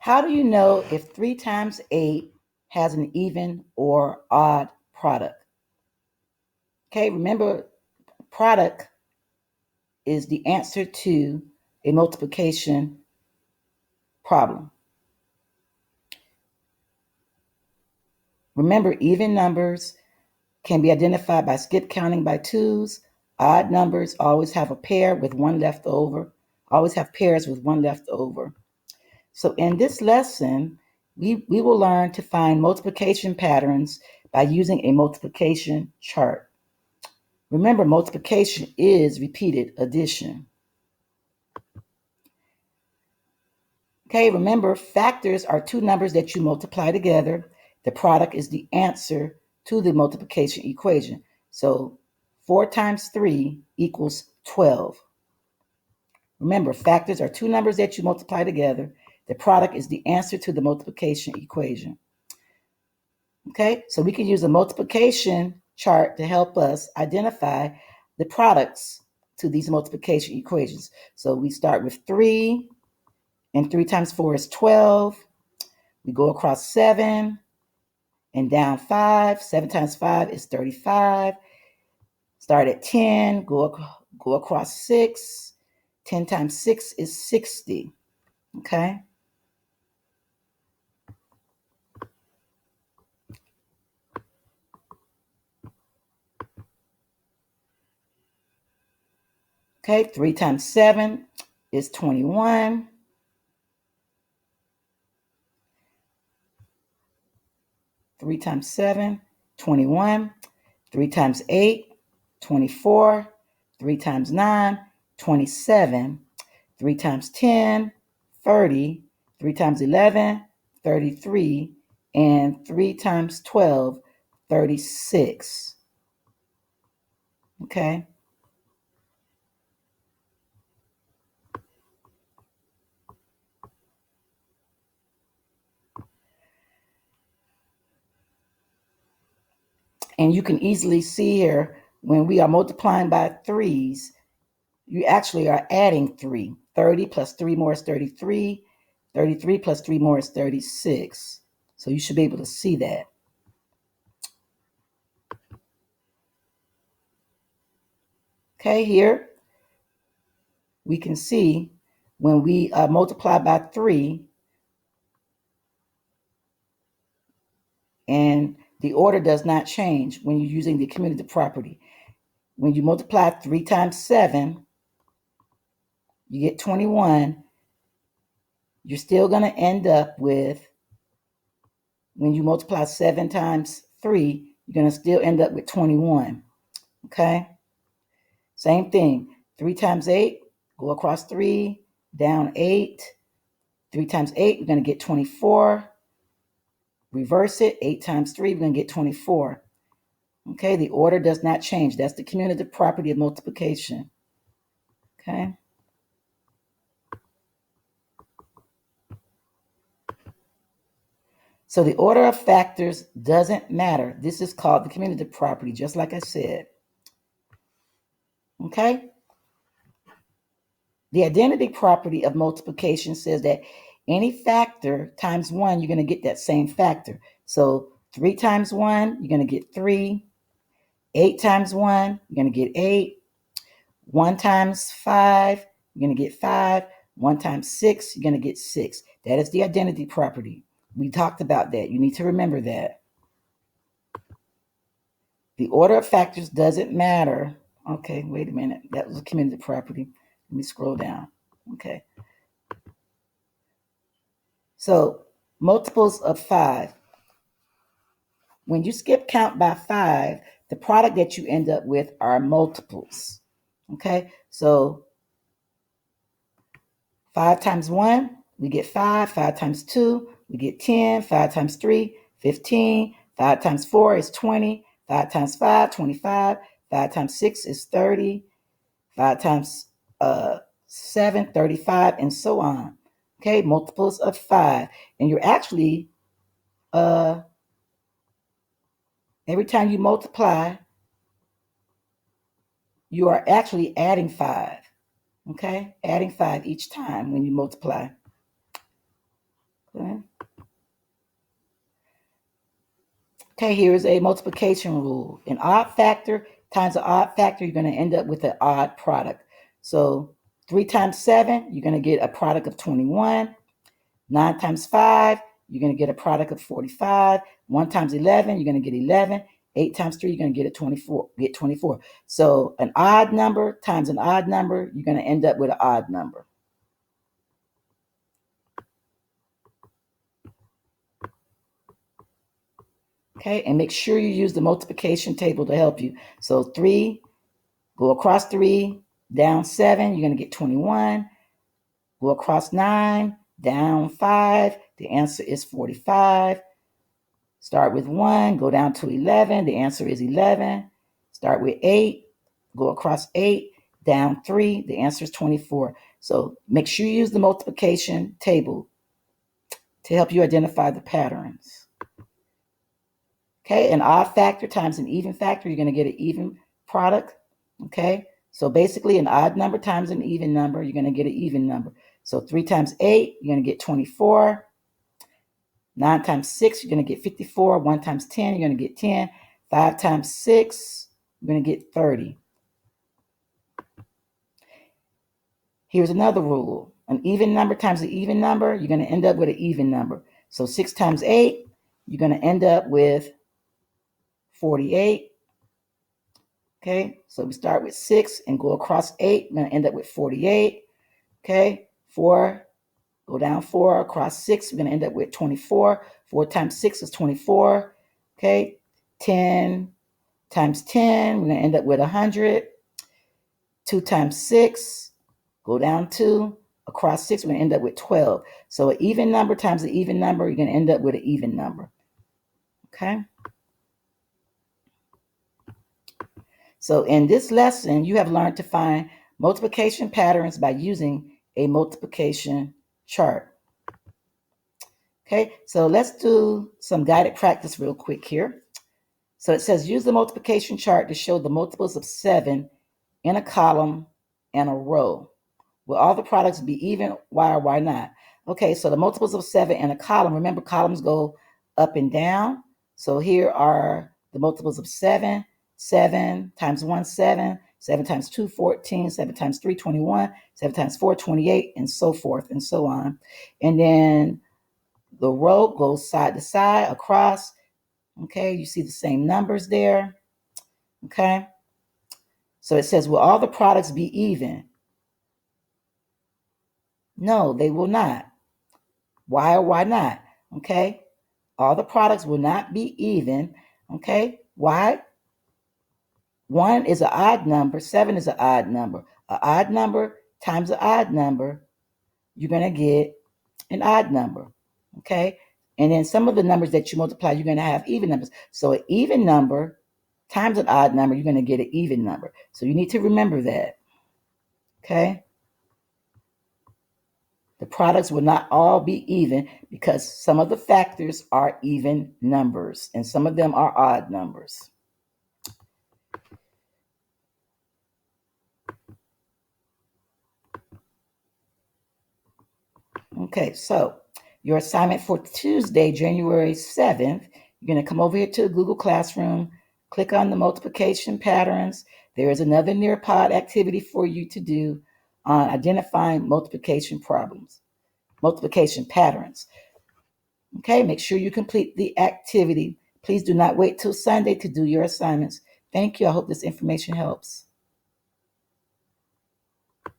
How do you know if 3 times 8 has an even or odd product? Okay, remember, product is the answer to a multiplication problem. Remember, even numbers can be identified by skip counting by twos. Odd numbers always have a pair with one left over, always have pairs with one left over. So in this lesson, we will learn to find multiplication patterns by using a multiplication chart. Remember, multiplication is repeated addition. Okay, remember, factors are two numbers that you multiply together. The product is the answer to the multiplication equation. So 4 times 3 equals 12. Remember, factors are two numbers that you multiply together. The product is the answer to the multiplication equation. Okay, so we can use a multiplication chart to help us identify the products to these multiplication equations. So we start with 3, and 3 times 4 is 12. We go across 7 and down 5. 7 times 5 is 35. Start at 10, go across 6. 10 times 6 is 60. Okay? Okay, 3 times 7 is 21. 3 times 7, 21. 3 times 8, 24. 3 times 9, 27. 3 times 10, 30. 3 times 11, 33. And 3 times 12, 36. Okay? And you can easily see here, when we are multiplying by threes, you actually are adding 3. 30 plus 3 more is 33. 33 plus 3 more is 36. So you should be able to see that. Okay, here we can see when we multiply by 3, and the order does not change when you're using the commutative property. When you multiply 3 times 7, you get 21. You're still going to end up with, when you multiply 7 times 3, you're going to still end up with 21. Okay? Same thing. 3 times 8, go across 3, down 8. 3 times 8, you're going to get 24. Reverse it. 8 times 3, we're going to get 24. Okay, the order does not change. That's the commutative property of multiplication. Okay. So the order of factors doesn't matter. This is called the commutative property, just like I said. Okay. The identity property of multiplication says that any factor times 1, you're going to get that same factor. So 3 times 1, you're going to get 3. 8 times 1, you're going to get 8. 1 times 5, you're going to get 5. 1 times 6, you're going to get 6. That is the identity property. We talked about that. You need to remember that. The order of factors doesn't matter. Okay, wait a minute. That was a commutative property. Let me scroll down. Okay. So multiples of 5. When you skip count by 5, the product that you end up with are multiples. Okay, so 5 times 1, we get 5. 5 times 2, we get 10. 5 times 3, 15. 5 times 4 is 20. 5 times 5, 25. 5 times 6 is 30. 5 times 7, 35, and so on. Okay, multiples of 5. And you're actually, every time you multiply, you are actually adding 5. Okay, adding 5 each time when you multiply. Okay, here is a multiplication rule. An odd factor times an odd factor, you're going to end up with an odd product. So 3 times 7, you're going to get a product of 21. 9 times 5, you're going to get a product of 45. 1 times 11, you're going to get 11. 8 times 3, you're going to get 24. So an odd number times an odd number, you're going to end up with an odd number. Okay, and make sure you use the multiplication table to help you. So 3, go across 3, down 7, you're going to get 21. Go across 9, down 5, the answer is 45. Start with 1, go down to 11, the answer is 11. Start with 8, go across 8, down 3, the answer is 24. So make sure you use the multiplication table to help you identify the patterns. Okay, an odd factor times an even factor, you're going to get an even product. Okay, so basically an odd number times an even number, you're going to get an even number. So 3 times 8, you're going to get 24. 9 times 6, you're going to get 54. 1 times 10, you're going to get 10. 5 times 6, you're going to get 30. Here's another rule. An even number times an even number, you're going to end up with an even number. So 6 times 8, you're going to end up with 48. Okay, so we start with 6 and go across 8. We're going to end up with 48. Okay, 4, go down 4, across 6. We're going to end up with 24. 4 times 6 is 24. Okay, 10 times 10, we're going to end up with 100. 2 times 6, go down 2. Across 6, we're going to end up with 12. So an even number times an even number, you're going to end up with an even number. Okay? So in this lesson, you have learned to find multiplication patterns by using a multiplication chart. Okay, so let's do some guided practice real quick here. So it says use the multiplication chart to show the multiples of 7 in a column and a row. Will all the products be even? Why or why not? Okay, so the multiples of 7 in a column, remember columns go up and down. So here are the multiples of 7. 7 times 1, 7. 7 times 2, 14. 7 times 3, 21. 7 times 4, 28, and so forth and so on. And then the row goes side to side across. Okay, you see the same numbers there. Okay, so it says, will all the products be even? No, they will not. Why or why not? Okay, all the products will not be even. Okay, why? 1 is an odd number, 7 is an odd number. An odd number times an odd number, you're going to get an odd number. Okay, and then some of the numbers that you multiply, you're going to have even numbers. So an even number times an odd number, you're going to get an even number. So you need to remember that. Okay, the products will not all be even because some of the factors are even numbers and some of them are odd numbers. Okay, so your assignment for Tuesday, January 7th, you're going to come over here to Google Classroom, click on the multiplication patterns. There is another Nearpod activity for you to do on identifying multiplication problems, multiplication patterns. Okay, make sure you complete the activity. Please do not wait till Sunday to do your assignments. Thank you. I hope this information helps.